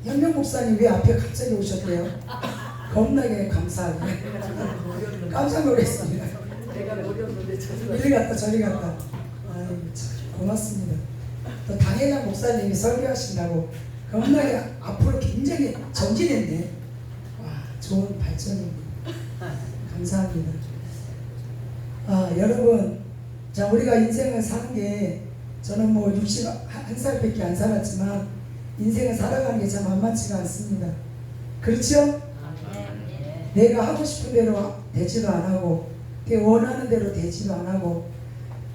현명 목사님 왜 앞에 갑자기 오셨대요? 겁나게 감사하게 깜짝 놀랐습니다. 이리 갔다 저리 갔다. 아이고 참 고맙습니다. 또 당회장 목사님이 설교하신다고 겁나게 앞으로 굉장히 전진했네. 와, 좋은 발전입니다. 감사합니다. 여러분, 자, 우리가 인생을 사는 게, 저는 뭐 61살밖에 안 살았지만 인생을 살아가는 게 참 만만치가 않습니다. 그렇죠? 내가 하고 싶은 대로 되지도 안 하고, 내가 원하는 대로 되지도 안 하고,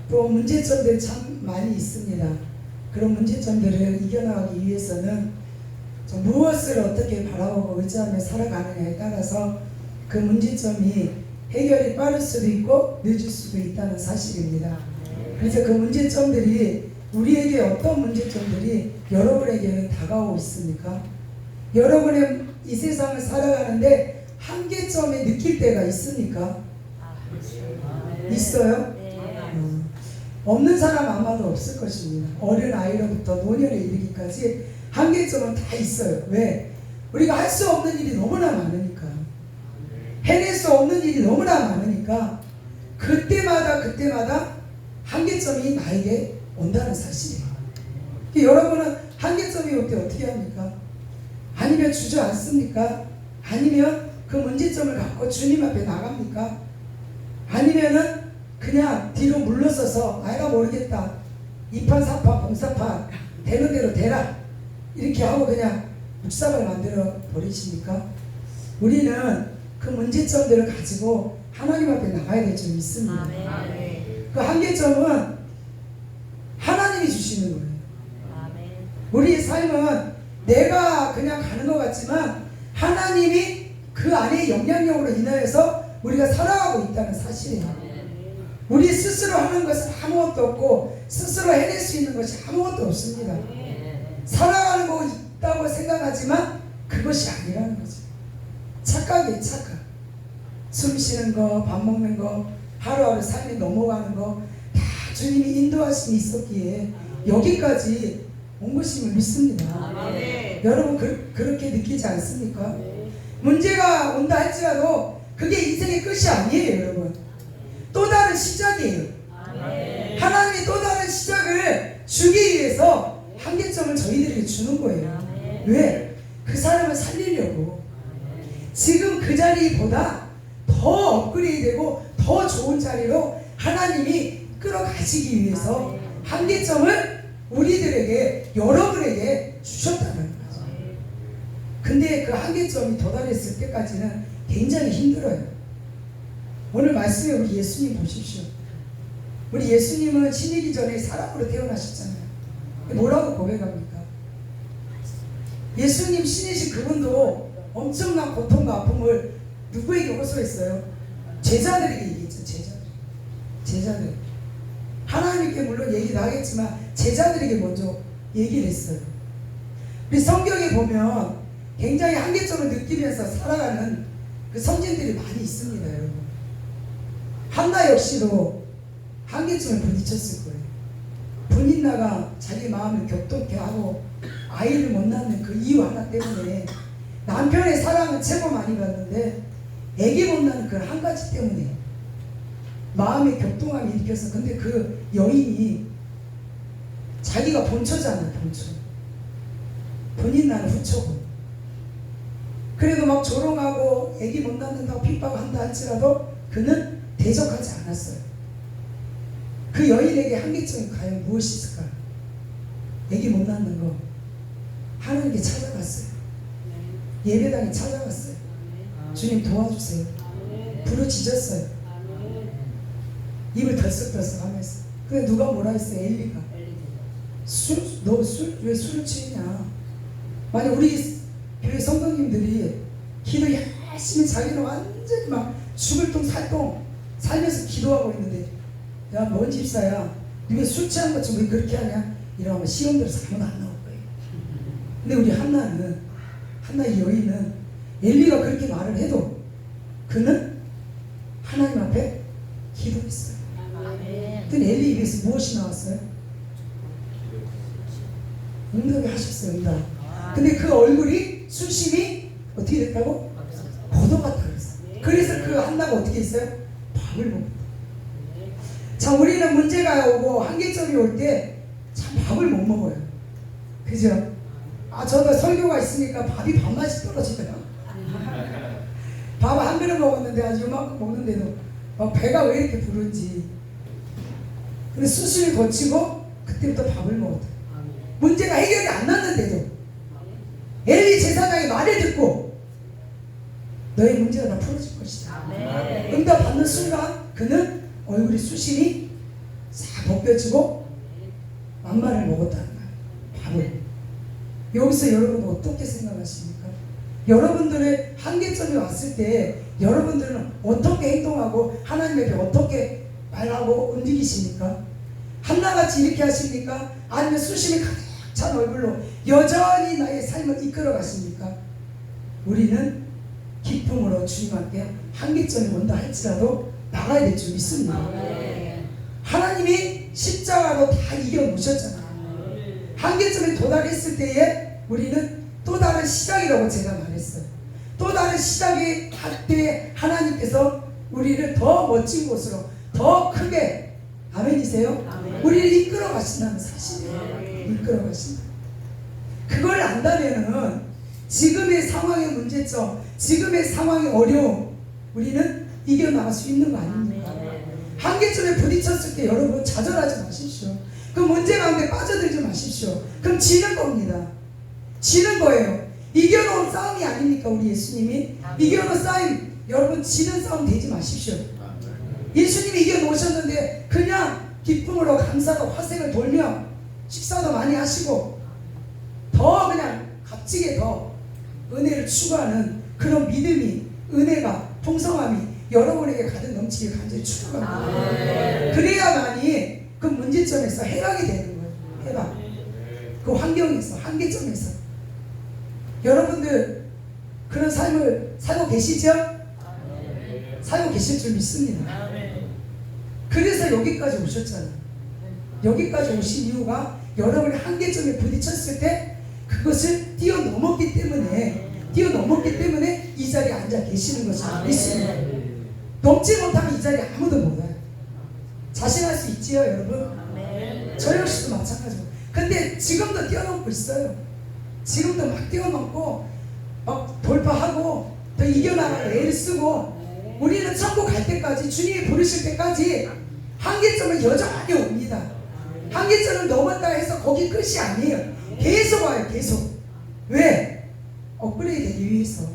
또 문제점들이 참 많이 있습니다. 그런 문제점들을 이겨나가기 위해서는 무엇을 어떻게 바라보고 의지하며 살아가느냐에 따라서 그 문제점이 해결이 빠를 수도 있고 늦을 수도 있다는 사실입니다. 그래서 그 문제점들이, 우리에게 어떤 문제점들이 여러분에게는 다가오고 있습니까? 여러분의 이 세상을 살아가는데 한계점에 느낄 때가 있습니까? 있어요? 없는 사람 아마도 없을 것입니다. 어린 아이로부터 노년에 이르기까지 한계점은 다 있어요. 왜? 우리가 할 수 없는 일이 너무나 많으니까, 해낼 수 없는 일이 너무나 많으니까 그때마다 한계점이 나에게 온다는 사실이에요. 여러분은 한계점이 올 때 어떻게 합니까? 아니면 주저앉습니까? 아니면 그 문제점을 갖고 주님 앞에 나갑니까? 아니면은 그냥 뒤로 물러서서 내가 모르겠다, 2판 4판 봉사판 되는 대로 되라 이렇게 하고 그냥 묵사발 만들어 버리십니까? 우리는 그 문제점들을 가지고 하나님 앞에 나가야 될 점이 있습니다. 그 한계점은 하나님이 주시는 거예요. 우리의 삶은 내가 그냥 가는 것 같지만 하나님이 그 안에 영향력으로 인하여서 우리가 살아가고 있다는 사실이에요. 우리 스스로 하는 것은 아무것도 없고 스스로 해낼 수 있는 것이 아무것도 없습니다. 살아가는 거 있다고 생각하지만 그것이 아니라는 거죠. 착각이에요. 착각. 숨 쉬는 거, 밥 먹는 거, 하루하루 삶이 넘어가는 거 다 주님이 인도하심이 있었기에 여기까지 온 것임을 믿습니다. 여러분 그렇게 느끼지 않습니까? 문제가 온다 할지라도 그게 인생의 끝이 아니에요. 여러분, 또 다른 시작이에요. 하나님이 또 다른 시작을 주기 위해서 한계점을 저희들에게 주는 거예요. 왜? 그 사람을 살리려고. 지금 그 자리보다 더 업그레이드되고 더 좋은 자리로 하나님이 끌어가시기 위해서 한계점을 우리들에게, 여러분에게 주셨다는 거죠. 근데 그 한계점이 도달했을 때까지는 굉장히 힘들어요. 오늘 말씀에 우리 예수님 보십시오. 우리 예수님은 신이기 전에 사람으로 태어나셨잖아요. 뭐라고 고백합니까? 예수님 신이신 그분도 엄청난 고통과 아픔을 누구에게 호소했어요? 제자들에게 얘기했죠. 제자들. 하나님께 물론 얘기도 하겠지만 제자들에게 먼저 얘기를 했어요. 우리 성경에 보면 굉장히 한계점을 느끼면서 살아가는 그 성진들이 많이 있습니다. 여러분, 한나 역시도 한계점을 부딪혔을 거예요. 분인나가 자기 마음을 격동케 하고 아이를 못 낳는 그 이유 하나 때문에, 남편의 사랑은 최고 많이 받는데 애기 못 낳는 그 한 가지 때문에 마음의 격동함이 일으켜서, 근데 그 여인이 자기가 본처잖아요. 본처. 분인나는 후처고. 그래도 막 조롱하고 애기 못 낳는다고 핍박한다 할지라도 그는 대적하지 않았어요. 그 여인에게 한계점이 과연 무엇이 있을까? 애기 못 낳는 거. 하나님께 찾아갔어요. 예배당에 찾아갔어요. 주님 도와주세요. 부르짖었어요. 입을 덜썩덜썩 하면서. 근데 누가 뭐라 했어요? 엘리가. 너 왜 술을 취했냐? 만약 우리 교회 성도님들이 기도 열심히, 자기는 완전히 막 죽을 똥 살똥 살면서 기도하고 있는데, 야, 뭔 집사야, 너 왜 술 취한 것 좀 왜 그렇게 하냐? 이러면 시험 들어서 아무도 안 나올 거예요. 근데 우리 한나의 여인은 엘리가 그렇게 말을 해도 그는 하나님 앞에 기도했어요. 근데 엘리 입에서 무엇이 나왔어요? 응답이 하셨어요. 응답. 근데 그 얼굴이 수심이 어떻게 됐다고? 고도같다 그랬어. 그래서 그 한나가 어떻게 했어요? 밥을 먹었다. 자, 우리는 문제가 오고 한계점이 올 때 참 밥을 못 먹어요. 그죠? 저도 설교가 있으니까 밥이 밥맛이 떨어지더라. 밥 한 그릇 먹었는데 아주 이만큼 먹는데도 배가 왜 이렇게 부른지. 근데 수술을 거치고 그때부터 밥을 먹었다. 문제가 해결이 안 났는데도 엘리 제사장의 말을 듣고 너의 문제가 다 풀어질 것이다. 응답 받는 순간 그는 얼굴이 수심이 싹 벗겨지고 만마를 먹었다는 거예요. 밥을. 여기서 여러분 어떻게 생각하십니까? 여러분들의 한계점이 왔을 때 여러분들은 어떻게 행동하고 하나님 앞에 어떻게 말하고 움직이십니까? 한나같이 이렇게 하십니까? 아니면 수심이 가득 찬 얼굴로 여전히 나의 삶을 이끌어 가십니까? 우리는 기쁨으로 주님 앞에 한계점이 온다 할지라도 나가야 될 줄 믿습니다. 하나님이 십자가로 다 이겨놓으셨잖아요. 한계점에 도달했을 때에 우리는 또 다른 시작이라고 제가 말했어요. 또 다른 시작이 할 때 하나님께서 우리를 더 멋진 곳으로 더 크게 아멘이세요? 우리를 이끌어 가신다는 사실이에요. 이끌어 가신다. 그걸 안다면은 지금의 상황의 문제점, 지금의 상황의 어려움 우리는 이겨나갈 수 있는 거 아닙니까? 한계점에 부딪혔을 때 여러분 좌절하지 마십시오. 그 문제 가운데 빠져들지 마십시오. 그럼 지는 겁니다. 지는 거예요. 이겨놓은 싸움이 아닙니까? 우리 예수님이 이겨놓은 싸움, 여러분 지는 싸움 되지 마십시오. 예수님이 이겨놓으셨는데 그냥 기쁨으로 감사로 화색을 돌며 식사도 많이 하시고 더 그냥 값지게 더 은혜를 추구하는 그런 믿음이, 은혜가, 풍성함이 여러분에게 가득 넘치길 간절히 축복합니다. 그래야만이 그 문제점에서 해방이 되는 거예요. 해방. 그 환경에서, 한계점에서 여러분들 그런 삶을 살고 계시죠? 살고 계실 줄 믿습니다. 그래서 여기까지 오셨잖아요. 여기까지 오신 이유가 여러분의 한계점에 부딪혔을 때 그것을 뛰어넘었기 때문에 이 자리에 앉아 계시는 것을 믿습니다. 넘지 못하면 이 자리에 아무도 못 와요. 자신할 수 있지요, 여러분? 저 역시도 마찬가지고. 근데 지금도 뛰어넘고 있어요. 지금도 막 뛰어넘고 막 돌파하고 더 이겨나가고 애를 쓰고 우리는 천국 갈 때까지, 주님이 부르실 때까지 한계점은 여전히 옵니다. 한계점을 넘었다 해서 거기 끝이 아니에요. 계속 와요. 계속. 왜? 업그레이드 되기 위해서,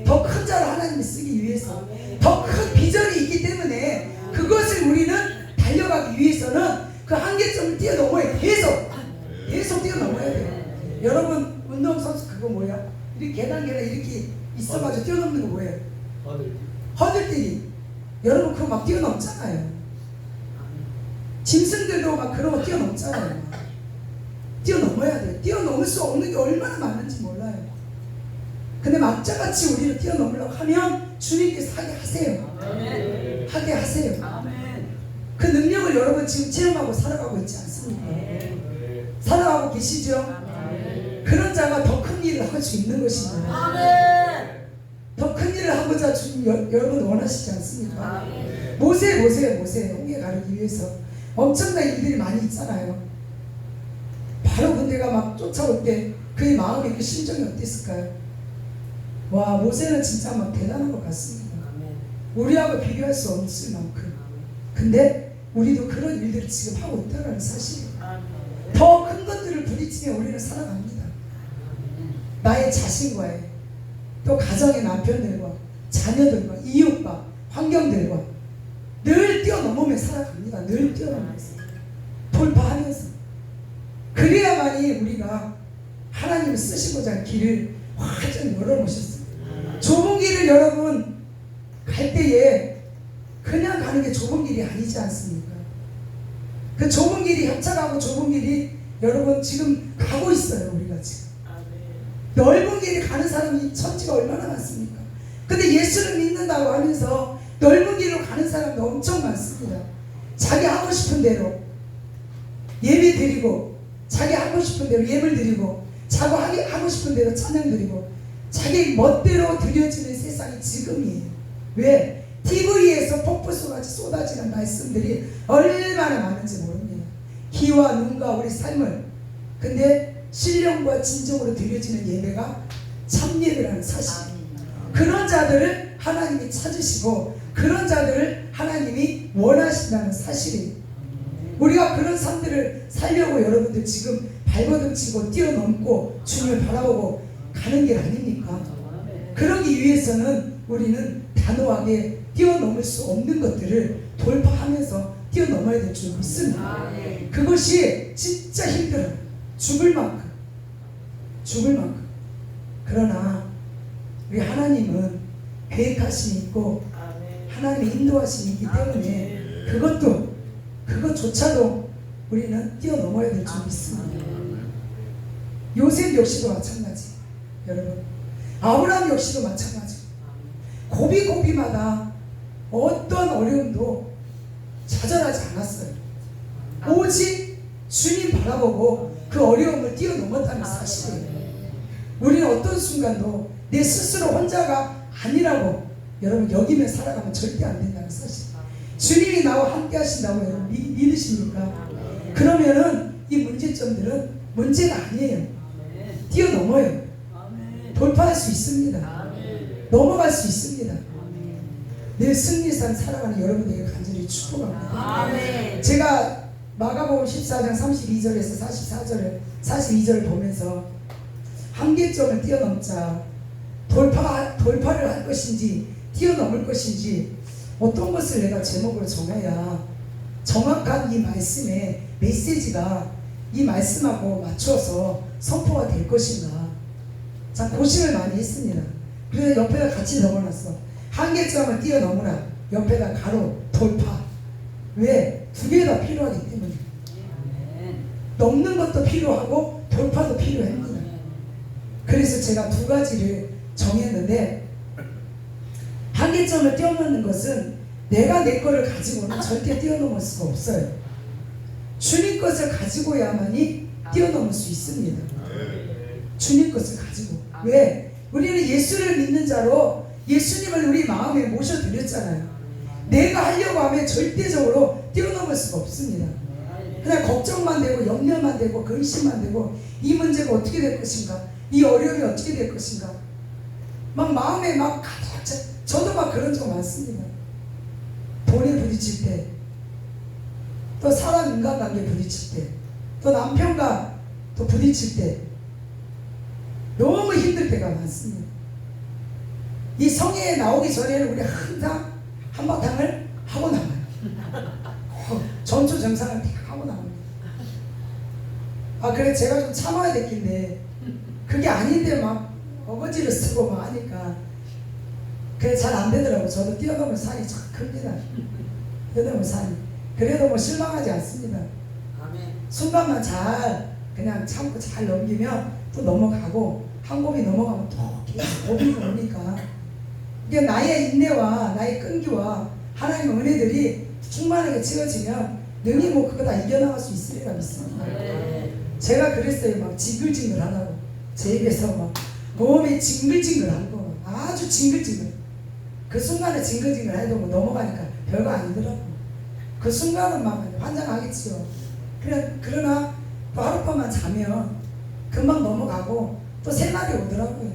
더 큰 자로 하나님이 쓰기 위해서, 더 큰 비전이 있기 때문에 그것을 우리는 달려가기 위해서는 그 한계점을 뛰어넘어야 계속 뛰어넘어야 돼요. 여러분 운동선수 그거 뭐야? 이렇게 계단 이렇게 있어가지고 뛰어넘는 거 뭐예요? 허들뛰기. 여러분 그거 막 뛰어넘잖아요. 짐승들도 막 그런 거 뛰어넘잖아요. 뛰어넘어야 돼요. 뛰어넘을 수 없는 게 얼마나 많은지 몰라요. 근데 막자같이 우리를 뛰어넘으려고 하면 주님께서 하게 하세요. 하게 하세요. 그 능력을 여러분 지금 체험하고 살아가고 있지 않습니까? 살아가고 계시죠? 그런 자가 더 큰 일을 할 수 있는 것입니다. 더 큰 일을 하고자 주님 여러분 원하시지 않습니까? 모세 홍해 가르기 위해서 엄청난 일들이 많이 있잖아요. 바로 군대가 막 쫓아올 때 그의 마음이, 그 심정이 어땠을까요? 와, 모세는 진짜 막 대단한 것 같습니다. 우리하고 비교할 수 없을 만큼. 근데 우리도 그런 일들을 지금 하고 있다는 사실이에요. 더 큰 것들을 부딪히며 우리는 살아갑니다. 나의 자신과의, 또 가정의 남편들과 자녀들과 이웃과 환경들과 늘 뛰어넘으며 살아갑니다. 늘 뛰어넘으면서 돌파하면서. 그래야만이 우리가 하나님을 쓰시고자 하는 길을 완전히 열어놓으셨어요. 좁은 길을 여러분 갈 때에 그냥 가는 게 좁은 길이 아니지 않습니까? 그 좁은 길이 협착하고 좁은 길이 여러분 지금 가고 있어요. 우리가 지금 넓은 길을 가는 사람이 천지가 얼마나 많습니까? 근데 예수를 믿는다고 하면서 넓은 길로 가는 사람도 엄청 많습니다. 자기 하고 싶은 대로 예배 드리고, 자기 하고 싶은 대로 예물 드리고, 자고 하고 싶은 대로 찬양 드리고 자기 멋대로 드려지는 세상이 지금이에요. 왜? TV에서 폭포수같이 쏟아지는 말씀들이 얼마나 많은지 모릅니다. 귀와 눈과 우리 삶을, 근데 신령과 진정으로 드려지는 예배가 참예배라는 사실. 그런 자들을 하나님이 찾으시고 그런 자들을 하나님이 원하신다는 사실이에요. 우리가 그런 삶들을 살려고 여러분들 지금 발버둥 치고 뛰어넘고 주님을 바라보고 가는 길 아닙니까? 그러기 위해서는 우리는 단호하게 뛰어넘을 수 없는 것들을 돌파하면서 뛰어넘어야 될 줄 믿습니다. 그것이 진짜 힘들어요. 죽을 만큼. 그러나 우리 하나님은 계획하심이 있고 하나님의 인도하심이 있기 때문에 그것조차도 우리는 뛰어넘어야 될 줄 믿습니다. 요셉 역시도 마찬가지. 여러분, 아브라함 역시도 마찬가지. 고비고비마다 어떤 어려움도 좌절하지 않았어요. 오직 주님 바라보고 그 어려움을 뛰어넘었다는 사실이에요. 우리는 어떤 순간도 내 스스로 혼자가 아니라고 여러분 여기면 살아가면 절대 안 된다는 사실. 주님이 나와 함께 하신다고 여러분 믿으십니까? 그러면은 이 문제점들은 문제가 아니에요. 뛰어넘어요. 돌파할 수 있습니다. 넘어갈 수 있습니다. 늘 승리산 살아가는 여러분에게 간절히 축복합니다. 제가 마가복음 14장 32절에서 42절을 보면서 한계점을 뛰어넘자, 돌파를 할 것인지 뛰어넘을 것인지 어떤 것을 내가 제목으로 정해야 정확한 이 말씀의 메시지가 이 말씀하고 맞춰서 선포가 될 것인가, 자 고심을 많이 했습니다. 그래서 옆에다 같이 적어놨어. 한계점을 뛰어넘으라. 옆에다 가로 돌파. 왜? 두 개 다 필요하기 때문에. 넘는 것도 필요하고 돌파도 필요합니다. 그래서 제가 두 가지를 정했는데, 한계점을 뛰어넘는 것은 내가 내 거를 가지고는 절대 뛰어넘을 수가 없어요. 주님 것을 가지고야만이 뛰어넘을 수 있습니다. 주님 것을 가지고. 왜? 우리는 예수를 믿는 자로 예수님을 우리 마음에 모셔드렸잖아요. 내가 하려고 하면 절대적으로 뛰어넘을 수가 없습니다. 그냥 걱정만 되고 염려만 되고 근심만 되고 이 문제가 어떻게 될 것인가, 이 어려움이 어떻게 될 것인가, 막 마음에 막 가득 저도 막 그런 적 많습니다. 돈에 부딪힐 때, 또 사람 인간관계 부딪힐 때, 또 남편과 또 부딪힐 때 너무 힘들 때가 많습니다. 이 성회에 나오기 전에는 우리 항상 한바탕을 하고 나와요. 전초 정상을 다 하고 나옵니다. 그래 제가 좀 참아야 됐긴데 그게 아닌데 막 어거지를 쓰고 막 하니까 그게 잘 안 되더라고. 저도 뛰어넘을 산이 참 큽니다. 뛰어넘을 산이. 그래도 뭐 실망하지 않습니다. 순간만 잘 그냥 참고 잘 넘기면 또 넘어가고, 한 곱이 넘어가면 또 계속 곱이 오니까, 이게 나의 인내와 나의 끈기와 하나님의 은혜들이 충만하게 채워지면 능히 뭐 그거 다 이겨나갈 수 있으리라 믿습니다. 제가 그랬어요. 막 징글징글하다고. 제 입에서 막 몸이 징글징글한 거, 아주 징글징글. 그 순간에 징글징글 해도 뭐 넘어가니까 별거 아니더라고. 그 순간은 막 환장하겠지요. 그러나 또 하룻밤만 자면 금방 넘어가고 또 새날이 오더라고요.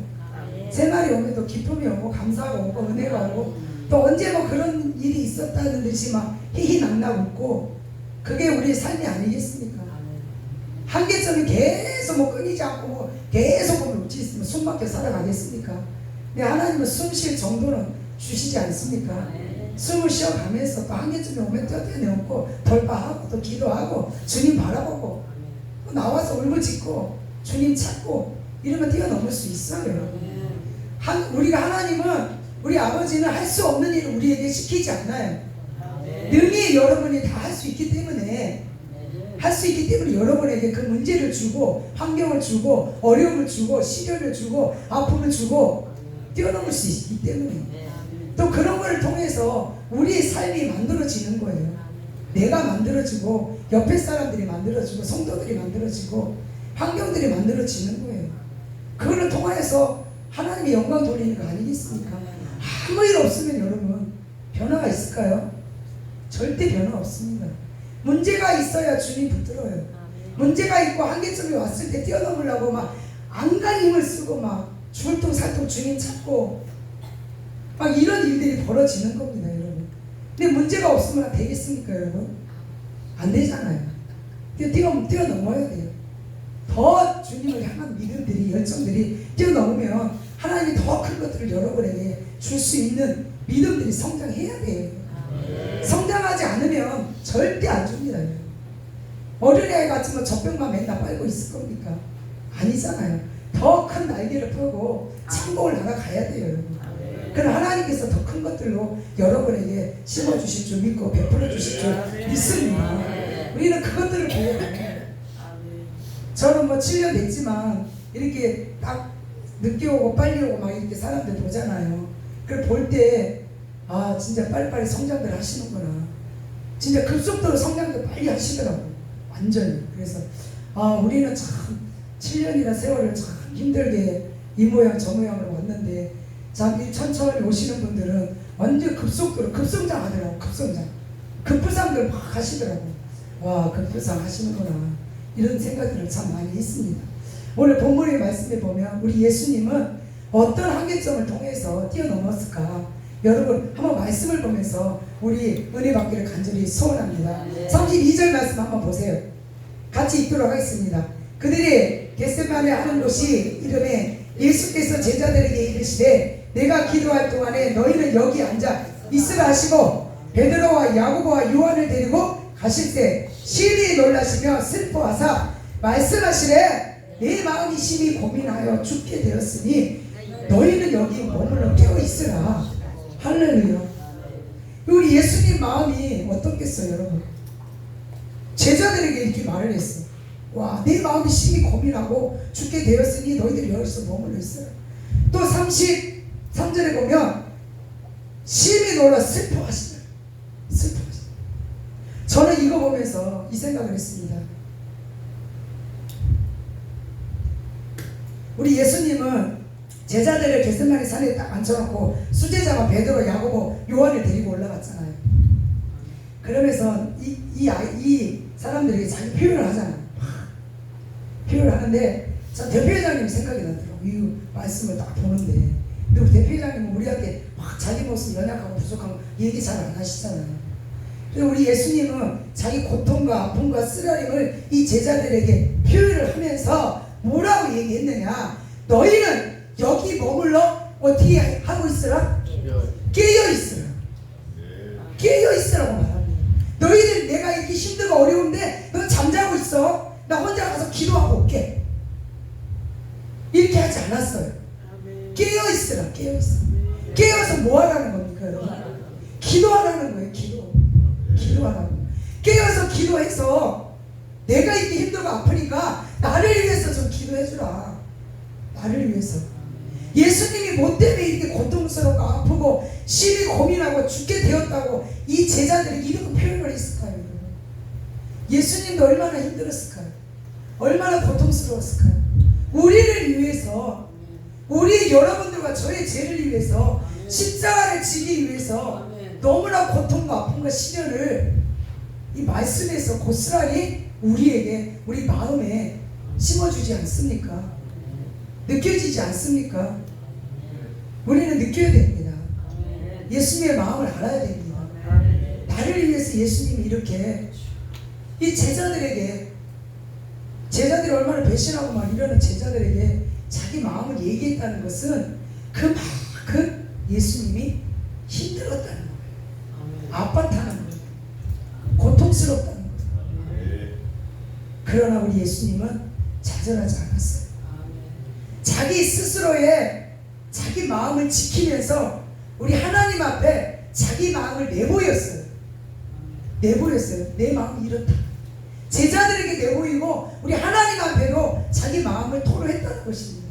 새날이 오면 또 기쁨이 오고 감사가 오고 은혜가 오고, 또 언제 뭐 그런 일이 있었다는 듯이 막 희희낙낙 웃고, 그게 우리의 삶이 아니겠습니까? 한계점이 계속 뭐 끊이지 않고 뭐 계속 뭐 웃지 있으면 숨 막혀 살아가겠습니까? 근데 하나님은 숨 쉴 정도는 주시지 않습니까? 숨을 쉬어가면서 또 한계점이 오면 뛰어넘고 돌파하고 또 기도하고 주님 바라보고 또 나와서 울부짖고 주님 찾고 이러면 뛰어넘을 수 있어요. 우리가 하나님은, 우리 아버지는 할 수 없는 일을 우리에게 시키지 않나요? 능히 여러분이 다 할 수 있기 때문에, 여러분에게 그 문제를 주고 환경을 주고 어려움을 주고 시련을 주고 아픔을 주고 뛰어넘을 수 있기 때문에, 또 그런 것을 통해서 우리의 삶이 만들어지는 거예요. 내가 만들어지고 옆에 사람들이 만들어지고 성도들이 만들어지고 환경들이 만들어지는 거예요. 그거를 통하여서 하나님의 영광 돌리는 거 아니겠습니까? 아무 일 없으면 여러분 변화가 있을까요? 절대 변화 없습니다. 문제가 있어야 주님 붙들어요. 문제가 있고 한계점이 왔을 때 뛰어넘으려고 막 안간 힘을 쓰고 막 줄통살통 주님 찾고 막 이런 일들이 벌어지는 겁니다, 여러분. 근데 문제가 없으면 되겠습니까, 여러분? 안 되잖아요. 뛰어넘어야 돼요. 더 주님을 향한 믿음들이, 열정들이 뛰어넘으면 하나님이 더 큰 것들을 여러분에게 줄 수 있는 믿음들이 성장해야 돼요. 성장하지 않으면 절대 안 줍니다. 어린아이 같으면 젖병만 맨날 빨고 있을 겁니까? 아니잖아요. 더 큰 날개를 펴고 창공을 나가가야 돼요, 여러분. 그럼 하나님께서 더 큰 것들로 여러분에게 심어주실 줄 믿고 베풀어 주실 줄 믿습니다. 우리는 그것들을 보고 가요. 저는 뭐 7년 됐지만 이렇게 딱 늦게 오고 빨리 오고 막 이렇게 사람들 보잖아요. 그걸 볼 때 아 진짜 빨리빨리 성장들 하시는구나. 진짜 급속도로 성장들 빨리 하시더라고. 완전히. 그래서 아 우리는 참 7년이나 세월을 참 힘들게 이 모양 저 모양으로 왔는데 참 이 천천히 오시는 분들은 완전 급속도로 급성장 하더라고. 급성장. 급부상들 막 하시더라고. 와 급부상 하시는구나. 이런 생각들을 참 많이 했습니다. 오늘 본문의 말씀에 보면 우리 예수님은 어떤 한계점을 통해서 뛰어넘었을까? 여러분 한번 말씀을 보면서 우리 은혜 받기를 간절히 소원합니다. 32절 말씀 한번 보세요. 같이 읽도록 하겠습니다. 그들이 겟세마네 하는 곳이 이름에 예수께서 제자들에게 이르시되 내가 기도할 동안에 너희는 여기 앉아 있으라 하시고 베드로와 야고보와 요한을 데리고 가실 때 심히 놀라시며 슬퍼하사 말씀하시되 내 마음이 심히 고민하여 죽게 되었으니 너희는 여기 머물러 깨어 있으라. 할렐루야. 우리 예수님 마음이 어떻겠어요, 여러분? 제자들에게 이렇게 말을 했어. 와, 내 마음이 심히 고민하고 죽게 되었으니 너희들이 여기서 머물러 있어라. 또 33절에 보면 심히 놀라 슬퍼하시더라. 슬퍼하시더라. 저는 이거 보면서 이 생각을 했습니다. 우리 예수님은 제자들을 겟세마네 산에 딱 앉혀놓고 수제자와 베드로, 야고보, 요한을 데리고 올라갔잖아요. 그러면서 이 사람들에게 자기 표현을 하잖아요. 표현을 하는데 저 대표회장님 생각이 나더라고요. 이 말씀을 딱 보는데 근데 우리 대표회장님은 우리한테 막 자기 모습 연약하고 부족하고 얘기 잘 안 하시잖아요. 그래서 우리 예수님은 자기 고통과 아픔과 쓰라림을 이 제자들에게 표현을 하면서 뭐라고 얘기했느냐? 너희는 여기 머물러 어떻게 하고 있으라? 깨어 있으라. 깨어 있으라고 말합니다. 너희들 내가 이렇게 힘들고 어려운데 너 잠자고 있어. 나 혼자 가서 기도하고 올게. 이렇게 하지 않았어요. 깨어 있으라. 깨어 있으라. 깨어서 뭐 하라는 겁니까, 여러분? 기도하라는 거예요. 기도하라고. 깨어서 기도해서 내가 이렇게 힘들고 아프니까 나를 위해서 좀 기도해주라. 나를 위해서. 예수님이 뭐 때문에 이렇게 고통스럽고 아프고 심히 고민하고 죽게 되었다고 이 제자들이 이렇게 표현을 했을까요? 예수님도 얼마나 힘들었을까요? 얼마나 고통스러웠을까요? 우리를 위해서, 우리 여러분들과 저의 죄를 위해서 십자가를 지기 위해서 너무나 고통과 아픔과 시련을 이 말씀에서 고스란히 우리에게, 우리 마음에 심어주지 않습니까? 느껴지지 않습니까? 우리는 느껴야 됩니다. 예수님의 마음을 알아야 됩니다. 나를 위해서 예수님이 이렇게 이 제자들이 얼마나 배신하고 막 이러는 제자들에게 자기 마음을 얘기했다는 것은 그만큼 예수님이 힘들었다는 거예요. 아팠다는 거예요. 고통스럽다는 거예요. 그러나 우리 예수님은 좌절하지 않았어요. 자기 스스로의 자기 마음을 지키면서 우리 하나님 앞에 자기 마음을 내보였어요. 내 마음이 이렇다. 제자들에게 내보이고 우리 하나님 앞에도 자기 마음을 토로했다는 것입니다.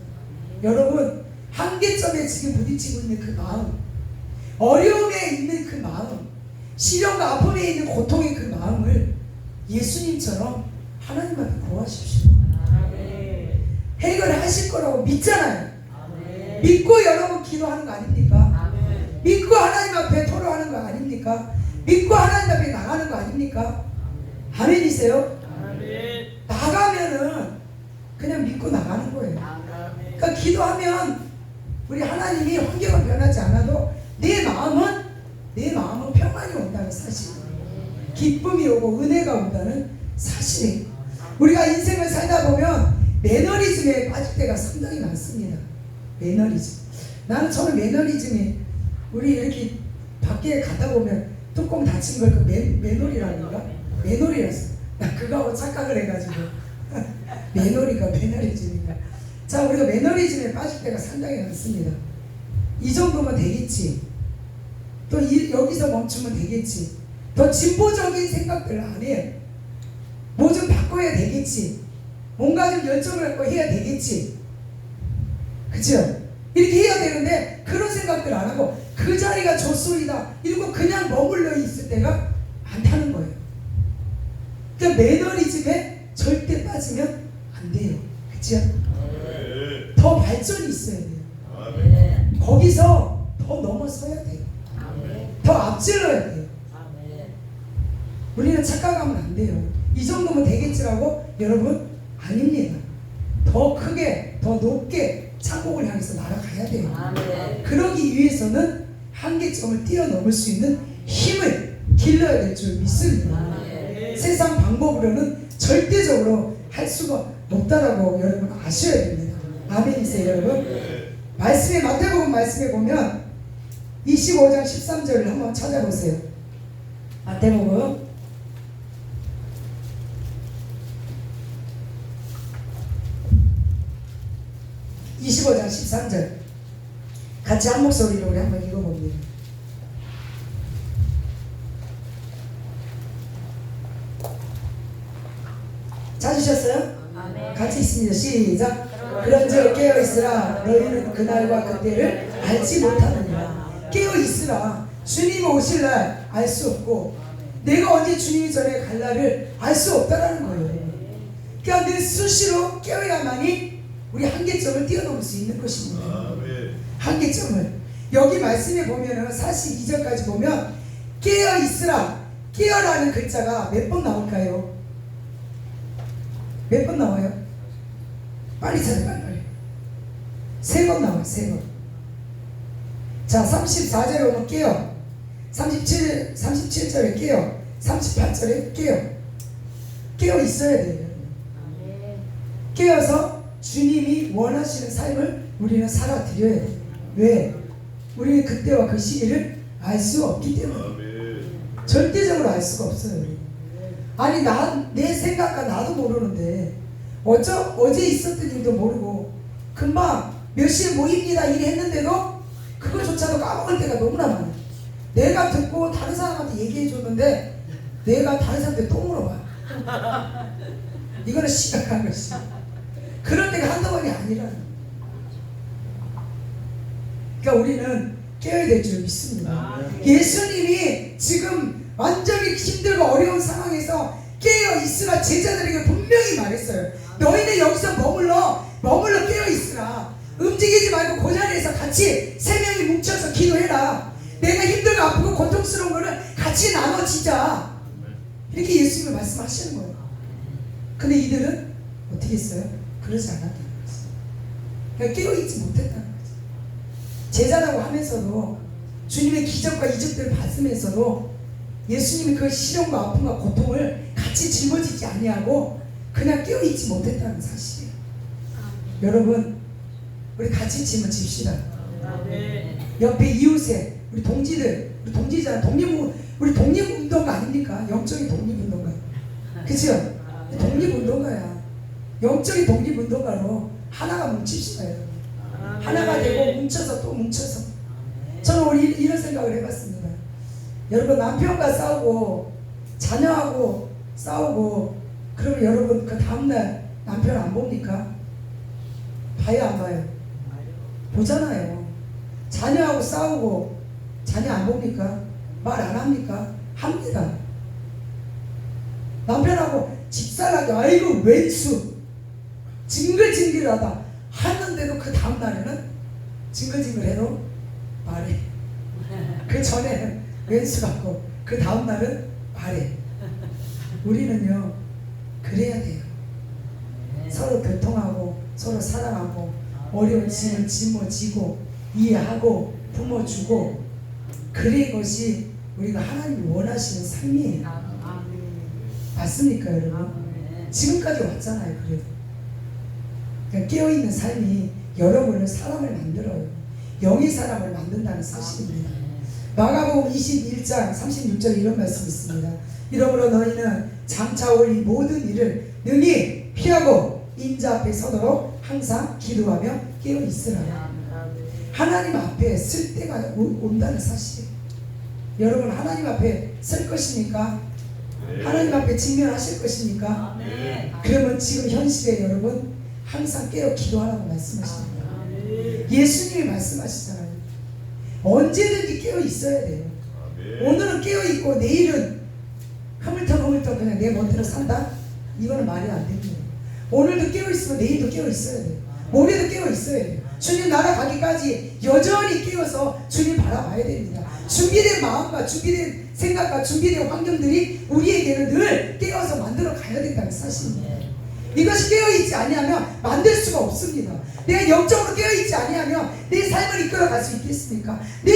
여러분, 한계점에 지금 부딪히고 있는 그 마음, 어려움에 있는 그 마음, 시련과 아픔에 있는 고통의 그 마음을 예수님처럼 하나님 앞에 고하십시오. 해결하실 거라고 믿잖아요. 믿고 여러분 기도하는 거 아닙니까? 믿고 하나님 앞에 토로하는 거 아닙니까? 믿고 하나님 앞에 나가는 거 아닙니까? 아멘이세요? 나가면은 그냥 믿고 나가는 거예요. 그러니까 기도하면 우리 하나님이 환경은 변하지 않아도 내 마음은 평안이 온다는 사실, 기쁨이 오고 은혜가 온다는 사실이에요. 우리가 인생을 살다 보면 매너리즘에 빠질 때가 상당히 많습니다. 매너리즘. 나는 처음에 매너리즘이 우리 이렇게 밖에 가다 보면 뚜껑 닫힌 걸 그 매너리라는가? 매너리였어. 나 그거하고 착각을 해가지고 매너리가 매너리즘인가? 자, 우리가 매너리즘에 빠질 때가 상당히 많습니다. 이 정도면 되겠지. 또 여기서 멈추면 되겠지. 더 진보적인 생각들을 안 해요. 뭐 좀 바꿔야 되겠지. 뭔가 좀 열정을 갖고 해야 되겠지. 그죠? 이렇게 해야 되는데 그런 생각들 안 하고 그 자리가 좋소리다 이러고 그냥 머물러 있을 때가 많다는 거예요. 그러니까 매너리즘에 절대 빠지면 안 돼요. 그죠? 더 발전이 있어야 돼요. 거기서 더 넘어서야 돼요. 더 앞질러야 돼요. 우리는 착각하면 안 돼요. 이 정도면 되겠지라고 여러분 아닙니다. 더 크게 더 높게 창공을 향해서 날아가야 돼요. 그러기 위해서는 한계점을 뛰어넘을 수 있는 힘을 길러야 될 줄 믿습니다. 세상 방법으로는 절대적으로 할 수가 없다라고 여러분 아셔야 됩니다. 아멘이세요 여러분? 말씀에 마태복음 말씀에 보면 25장 13절을 한번 찾아보세요. 마태복음 25장 13절 같이 한 목소리로 우리 한번 읽어봅니다. 찾으셨어요? 같이 있습니다. 시작. 그런즉 깨어있으라. 너희는 그날과 그때를 알지 못하느니라. 깨어있으라. 주님 오실 날 알 수 없고 내가 언제 주님이 전에 갈 날을 알 수 없다라는 거예요. 그러니까 늘 수시로 깨어야만이 우리 한계점을 뛰어넘을 수 있는 것입니다. 한계점을 여기 말씀에 보면은 42절까지 보면 깨어있으라. 깨어라는 글자가 몇 번 나올까요? 몇 번 나와요? 빨리 찾아 빨리. 3번 나와요. 3번. 자 34절에 오면 깨어, 37절에 깨어, 38절에 깨어. 깨어 있어야 돼요. 깨어서 주님이 원하시는 삶을 우리는 살아드려야 돼요. 왜? 우리는 그때와 그 시기를 알 수 없기 때문에. 절대적으로 알 수가 없어요. 아니 내 생각과 나도 모르는데 어제 있었던 일도 모르고 금방 몇 시에 모입니다 이랬는데도 그거조차도 까먹을 때가 너무나 많아요. 내가 듣고 다른 사람한테 얘기해 줬는데 내가 다른 사람한테 또 물어봐요. 이거는 심각한 것이. 그런 때가 한두 번이 아니라는. 그러니까 우리는 깨어야 될 줄 믿습니다. 예수님이 지금 완전히 힘들고 어려운 상황에서 깨어 있으라 제자들에게 분명히 말했어요. 너희는 여기서 머물러 깨어 있으라. 움직이지 말고 그 자리에서 같이 3명이 뭉쳐서 기도해라. 내가 힘들고 아프고 고통스러운 거는 같이 나눠지자. 이렇게 예수님이 말씀하시는 거예요. 근데 이들은 어떻게 했어요? 그러지 않았다는 거죠. 그러니까 깨어있지 못했다는 거죠. 제자라고 하면서도 주님의 기적과 이적들을 받으면서도 예수님이 그 시련과 아픔과 고통을 같이 짊어지지 아니하고 그냥 깨어있지 못했다는 사실이에요. 여러분 우리 같이 짊어집시다. 옆에 이웃에 우리 동지들, 우리 동지자 우리 독립운동가 아닙니까? 영적인 독립운동가. 그죠? 독립운동가야. 영적인 독립운동가로 하나가 뭉칩시다. 여러분. 하나가 되고 뭉쳐서 또 뭉쳐서. 저는 우리 이런 생각을 해봤습니다. 여러분 남편과 싸우고 자녀하고 싸우고 그러면 여러분 그 다음날 남편 안 봅니까? 봐요 안 봐요? 보잖아요. 자녀하고 싸우고 자녀 안 봅니까? 말 안 합니까? 합니다. 남편하고 집살나게 아이고 왼수 징글징글하다 하는데도 그 다음 날에는 징글징글해도 말해. 그 전에는 왼수 같고 그 다음 날은 말해. 우리는요 그래야 돼요. 서로 교통하고 서로 사랑하고 어려운 짐을 짊어지고 이해하고 품어주고 그래 것이 우리가 하나님이 원하시는 삶이에요. 맞습니까 여러분? 지금까지 왔잖아요. 그래도 그러니까 깨어있는 삶이 여러분을 사람을 만들어요. 영의 사람을 만든다는 사실입니다. 마가복음 21장 36절에 이런 말씀이 있습니다. 이러므로 너희는 장차 올 이 모든 일을 능히 피하고 인자 앞에 서도록 항상 기도하며 깨어 있으라. 하나님 앞에 쓸 때가 온다는 사실이에요. 여러분 하나님 앞에 설 것입니까? 네. 하나님 앞에 직면하실 것입니까? 네. 그러면 지금 현실에 여러분 항상 깨어 기도하라고 말씀하십니다. 네. 예수님이 말씀하시잖아요. 언제든지 깨어 있어야 돼요. 네. 오늘은 깨어 있고 내일은 흐물떡 그냥 내 멋대로 산다? 이거는 말이 안 됩니다. 오늘도 깨어 있으면 내일도 깨어 있어야 돼요. 모레도 깨어 있어야 돼요. 주님 날아가기까지 여전히 깨어서 주님 바라봐야 됩니다. 준비된 마음과 준비된 생각과 준비된 환경들이 우리에게는 늘 깨어서 만들어 가야 된다는 사실입니다. 이것이 깨어있지 아니하면 만들 수가 없습니다. 내가 영적으로 깨어있지 아니하면 내 삶을 이끌어 갈 수 있겠습니까? 내